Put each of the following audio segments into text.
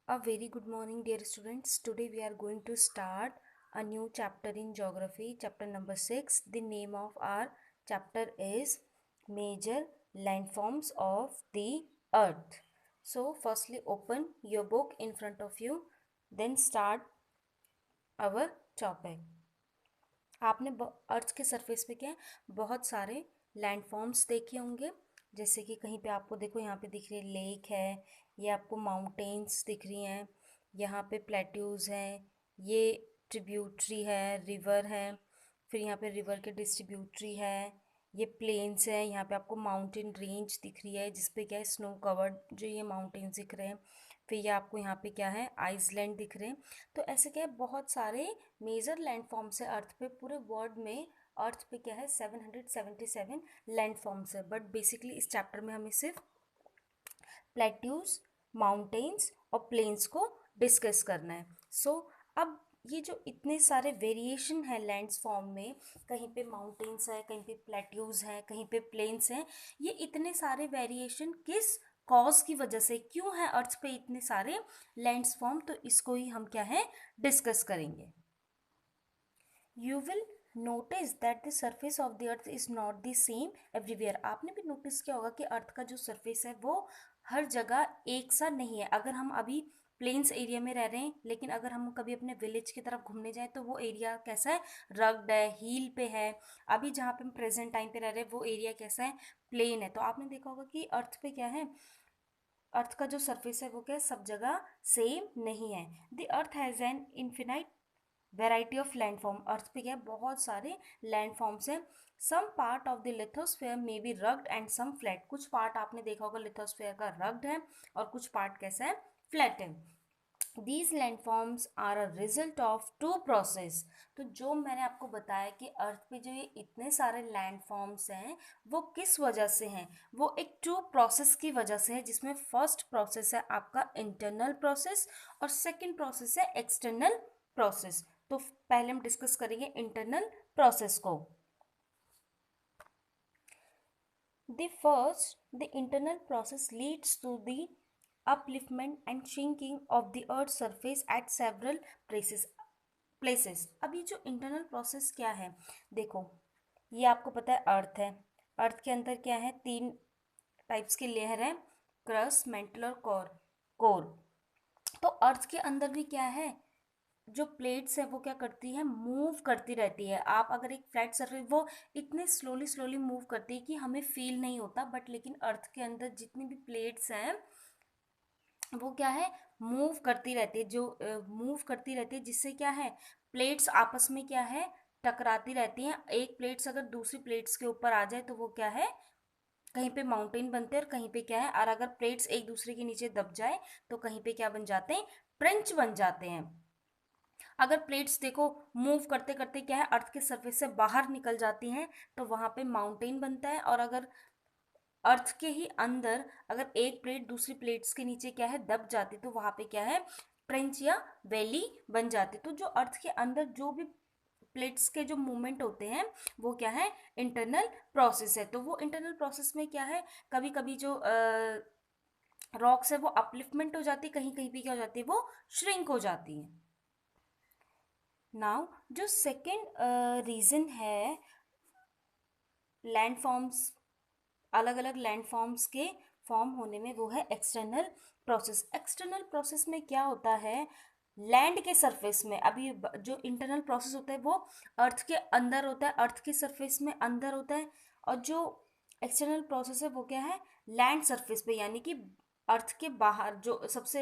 A very good morning, dear students. Today we are going to start a new chapter in geography, chapter number 6. The name of our chapter is Major Landforms of the Earth. So, firstly, open your book in front of you, then start our topic. आपने अर्थ के surface पे क्या है, बहुत सारे landforms देखे होंगे। जैसे कि कहीं पे आपको देखो, यहाँ पे दिख रही है लेक है, ये आपको माउंटेन्स दिख रही हैं, यहाँ पे प्लेट्यूज हैं, ये ट्रिब्यूटरी है, रिवर है, फिर यहाँ पे रिवर के डिस्ट्रीब्यूटरी है, ये प्लेन्स है, यहाँ पे आपको माउंटेन रेंज दिख रही है जिसपे क्या है स्नो कवर्ड जो ये माउंटेन्स दिख रहे हैं, फिर ये आपको यहाँ पे क्या है आइसलैंड दिख रहे हैं। तो ऐसे क्या है बहुत सारे मेजर लैंडफॉर्म्स है अर्थ पे। पूरे वर्ल्ड में अर्थ पे क्या है 777 लैंडफॉर्म्स है, बट बेसिकली इस चैप्टर में हमें सिर्फ प्लेट्यूज, माउंटेन्स और प्लेन्स को डिस्कस करना है। अब ये जो इतने सारे वेरिएशन है लैंड्स फॉर्म में, कहीं पे माउंटेन्स है, कहीं पे प्लेट्यूज हैं, कहीं पे प्लेन्स हैं, ये इतने सारे वेरिएशन किस कॉज की वजह से क्यों है अर्थ पे इतने सारे लैंड्स फॉर्म, तो इसको ही हम क्या है डिस्कस करेंगे। You will notice that the surface of the earth is not the same everywhere. आपने भी नोटिस किया होगा कि अर्थ का जो सरफेस है वो हर जगह एक सा नहीं है। अगर हम अभी प्लेन्स एरिया में रह रहे हैं, लेकिन अगर हम कभी अपने विलेज की तरफ घूमने जाएं तो वो एरिया कैसा है, रग्ड है, हील पे है। अभी जहाँ पे हम प्रेजेंट टाइम पे रह रहे हैं वो एरिया कैसा है, प्लेन है। तो आपने देखा होगा कि अर्थ पे क्या है, अर्थ का जो सरफेस है वो क्या है सब जगह सेम नहीं है। The earth has an infinite variety of landform. Earth पे क्या है बहुत सारे लैंडफॉर्म्स हैं। Some part of the lithosphere may be rugged and some flat. कुछ पार्ट आपने देखा होगा लिथोस्फेयर का रग्ड है और कुछ पार्ट कैसा है, फ्लैट है। These landforms are a result of two process. तो जो मैंने आपको बताया कि अर्थ पे जो ये इतने सारे लैंडफॉर्म्स हैं वो किस वजह से हैं, वो एक टू प्रोसेस की वजह से है, जिसमें फर्स्ट प्रोसेस है आपका इंटरनल प्रोसेस और सेकंड प्रोसेस है एक्सटर्नल प्रोसेस। तो पहले हम डिस्कस करेंगे इंटरनल प्रोसेस को। The internal process leads to the upliftment and shrinking of the earth's surface at several places। अब ये जो इंटरनल प्रोसेस क्या है, देखो ये आपको पता है अर्थ है। अर्थ के अंदर क्या है, तीन टाइप्स की लेयर है, क्रस्ट, मेंटल और कोर। तो अर्थ के अंदर भी क्या है, जो प्लेट्स है वो क्या करती है, मूव करती रहती है। आप अगर एक फ्लैट सरफेस, वो इतने स्लोली स्लोली मूव करती है कि हमें फील नहीं होता, बट लेकिन अर्थ के अंदर जितनी भी प्लेट्स हैं वो क्या है, मूव करती रहती है। जो मूव करती रहती है जिससे क्या है, प्लेट्स आपस में क्या है, टकराती रहती हैं। एक प्लेट्स अगर दूसरी प्लेट्स के ऊपर आ जाए तो वो क्या है, कहीं पे माउंटेन बनते हैं और कहीं पे क्या है, और अगर प्लेट्स एक दूसरे के नीचे दब जाए तो कहीं पे क्या बन जाते हैं, ट्रेंच बन जाते हैं। अगर प्लेट्स देखो मूव करते करते क्या है अर्थ के सरफेस से बाहर निकल जाती हैं तो वहां पे माउंटेन बनता है। और अगर अर्थ के ही अंदर अगर एक प्लेट दूसरी प्लेट्स के नीचे क्या है दब जाती तो वहां पे क्या है, ट्रेंच या वैली बन जाती। तो जो अर्थ के अंदर जो भी प्लेट्स के जो मूवमेंट होते हैं वो क्या है, इंटरनल प्रोसेस है। तो वो इंटरनल प्रोसेस में क्या है, कभी कभी जो रॉक्स है वो अपलिफ्टमेंट हो जाती है, कहीं कहीं पे क्या हो जाती है, वो श्रिंक हो जाती है। नाउ जो सेकेंड रीज़न है लैंडफॉर्म्स, अलग अलग लैंडफॉर्म्स के फॉर्म होने में, वो है एक्सटर्नल प्रोसेस। एक्सटर्नल प्रोसेस में क्या होता है, लैंड के सरफेस में, अभी जो इंटरनल प्रोसेस होता है वो अर्थ के अंदर होता है, अर्थ के सरफेस में अंदर होता है। और जो एक्सटर्नल प्रोसेस है वो क्या है, लैंड सरफेस पे, यानी कि अर्थ के बाहर जो सबसे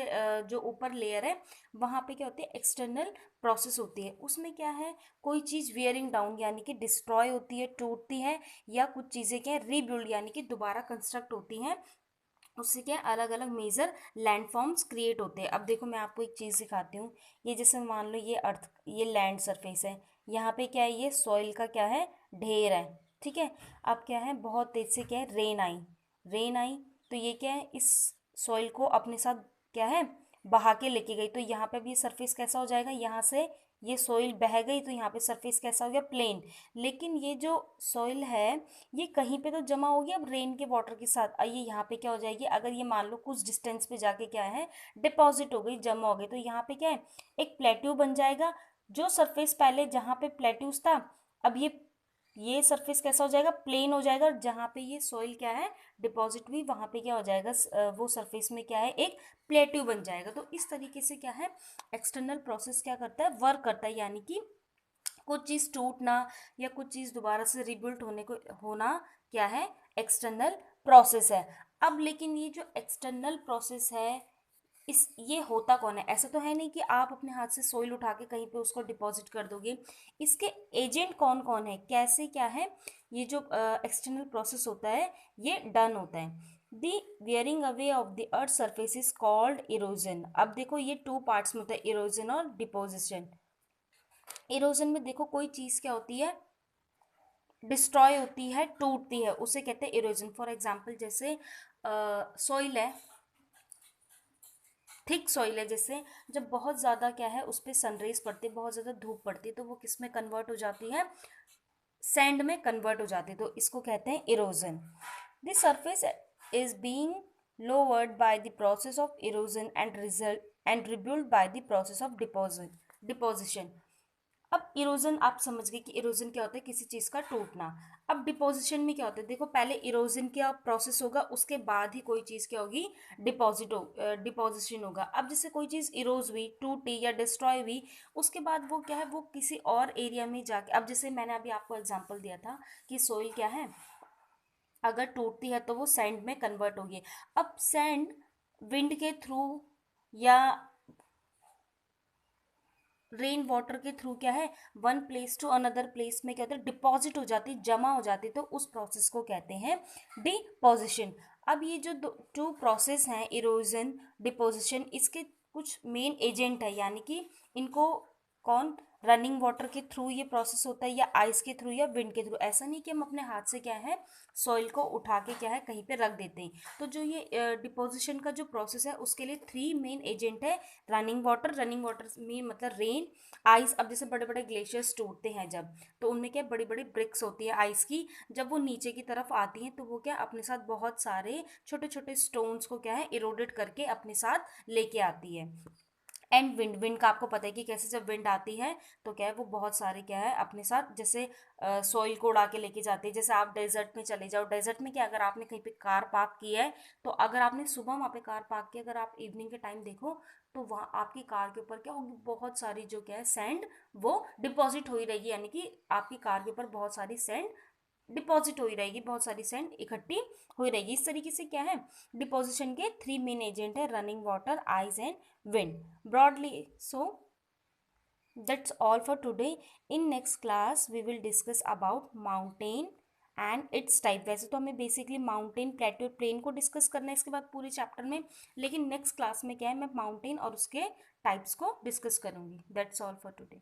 जो ऊपर लेयर है वहाँ पे क्या होती है, एक्सटर्नल प्रोसेस होती है। उसमें क्या है, कोई चीज़ वियरिंग डाउन यानी कि डिस्ट्रॉय होती है, टूटती है, या कुछ चीज़ें क्या है रीबिल्ड यानी कि दोबारा कंस्ट्रक्ट होती हैं। उससे क्या अलग अलग मेजर लैंडफॉर्म्स क्रिएट होते हैं। अब देखो मैं आपको एक चीज़ सिखाती हूँ। ये जैसे मान लो ये अर्थ, ये लैंड सरफेस है, यहाँ पे क्या है, ये सॉइल का क्या है, ढेर है, ठीक है। अब क्या है, बहुत तेज से क्या है, रेन आई तो ये क्या है, इस सॉइल को अपने साथ क्या है बहा के लेके गई। तो यहाँ पे भी सरफेस कैसा हो जाएगा, यहाँ से ये सॉइल बह गई तो यहाँ पे सरफेस कैसा हो गया, प्लेन। लेकिन ये जो सॉइल है ये कहीं पे तो जमा हो गया अब रेन के वाटर के साथ, ये यहाँ पे क्या हो जाएगी, अगर ये मान लो कुछ डिस्टेंस पे जाके क्या है, डिपॉजिट हो गई, जमा हो गई, तो यहाँ पे क्या है, एक प्लेट्यू बन जाएगा। जो सरफेस पहले जहाँ पे प्लेट्यूज था, अब ये सरफेस कैसा हो जाएगा, प्लेन हो जाएगा। और जहाँ पे ये सॉइल क्या है, डिपॉजिट हुई, वहाँ पे क्या हो जाएगा, वो सरफेस में क्या है, एक प्लेट्यू बन जाएगा। तो इस तरीके से क्या है, एक्सटर्नल प्रोसेस क्या करता है, वर्क करता है, यानी कि कुछ चीज़ टूटना या कुछ चीज़ दोबारा से रिबिल्ट होना क्या है, एक्सटर्नल प्रोसेस है। अब लेकिन ये जो एक्सटर्नल प्रोसेस है, ये होता कौन है, ऐसा तो है नहीं कि आप अपने हाथ से सोइल उठा के कहीं पे उसको डिपॉजिट कर दोगे। इसके एजेंट कौन कौन है, कैसे क्या है, ये जो एक्सटर्नल प्रोसेस होता है ये डन होता है। The wearing away of the earth surface is called erosion. अब देखो ये टू पार्ट्स में होता है, इरोजन और डिपोजिशन। इरोजन में देखो कोई चीज़ क्या होती है, डिस्ट्रॉय होती है, टूटती है, उसे कहते हैं इरोजन। फॉर एग्जाम्पल जैसे सॉइल है, थिक सॉइल है, जैसे जब बहुत ज़्यादा क्या है उस पर सनरेज पड़ती है, बहुत ज़्यादा धूप पड़ती है, तो वो किस में कन्वर्ट हो जाती है, सैंड में कन्वर्ट हो जाती है, तो इसको कहते हैं erosion. The surface is being lowered by the process of erosion and rebuilt by the process of deposition. अब इरोजन आप समझ गए कि इरोजन क्या होता है, किसी चीज़ का टूटना। अब डिपोजिशन में क्या होता है, देखो पहले इरोजन का प्रोसेस होगा, उसके बाद ही कोई चीज़ क्या होगी, डिपोजिशन होगा। अब जैसे कोई चीज़ इरोज हुई, टूटी या डिस्ट्रॉय हुई, उसके बाद वो क्या है, वो किसी और एरिया में जाके, अब जैसे मैंने अभी आपको एग्जांपल दिया था कि सोइल क्या है, अगर टूटती है तो वो सैंड में कन्वर्ट होगी। अब सैंड विंड के थ्रू या रेन वाटर के थ्रू क्या है, one place to another place में क्या होता है, डिपॉजिट हो जाती, जमा हो जाती, तो उस प्रोसेस को कहते हैं डिपोजिशन। अब ये जो टू प्रोसेस हैं, इरोजन, डिपोजिशन, इसके कुछ मेन एजेंट है, यानी कि इनको कौन, रनिंग वाटर के थ्रू ये प्रोसेस होता है, या आइस के थ्रू, या विंड के थ्रू। ऐसा नहीं कि हम अपने हाथ से क्या है, सॉइल को उठा के क्या है कहीं पे रख देते हैं। तो जो ये डिपोजिशन का जो प्रोसेस है उसके लिए थ्री मेन एजेंट है। रनिंग वाटर में मतलब रेन, आइस। अब जैसे बड़े बड़े ग्लेशियर्स टूटते हैं जब, तो उनमें क्या बड़ी बड़ी ब्रिक्स होती है आइस की, जब वो नीचे की तरफ आती हैं तो वो क्या अपने साथ बहुत सारे छोटे छोटे स्टोन्स को क्या है इरोडेड करके अपने साथ लेके आती है। एंड विंड का आपको पता है कि कैसे जब विंड आती है तो क्या है, वो बहुत सारे क्या है अपने साथ, जैसे सॉइल को उड़ा के लेके जाती है। जैसे आप डेजर्ट में चले जाओ, डेजर्ट में क्या, अगर आपने कहीं पे कार पार्क की है, तो अगर आपने सुबह वहाँ पे कार पार्क की, अगर आप इवनिंग के टाइम देखो तो वहाँ आपकी कार के ऊपर क्या होगी, बहुत सारी जो क्या है सैंड वो डिपॉजिट हो ही रहेगी, यानी कि आपकी कार के ऊपर बहुत सारी सैंड डिपॉजिट हो ही रहेगी, बहुत सारी सैंड इकट्ठी हो ही रहेगी। इस तरीके से क्या है, डिपोजिशन के थ्री मेन एजेंट है, running water, ice and wind broadly. So that's all for today. In next class we will discuss about mountain and it's type. वैसे तो हमें बेसिकली माउंटेन, प्लेट्यू, प्लेन को डिस्कस करना है इसके बाद पूरे चैप्टर में, लेकिन नेक्स्ट क्लास में क्या है, मैं माउंटेन और उसके टाइप्स को डिस्कस करूंगी। That's all for today.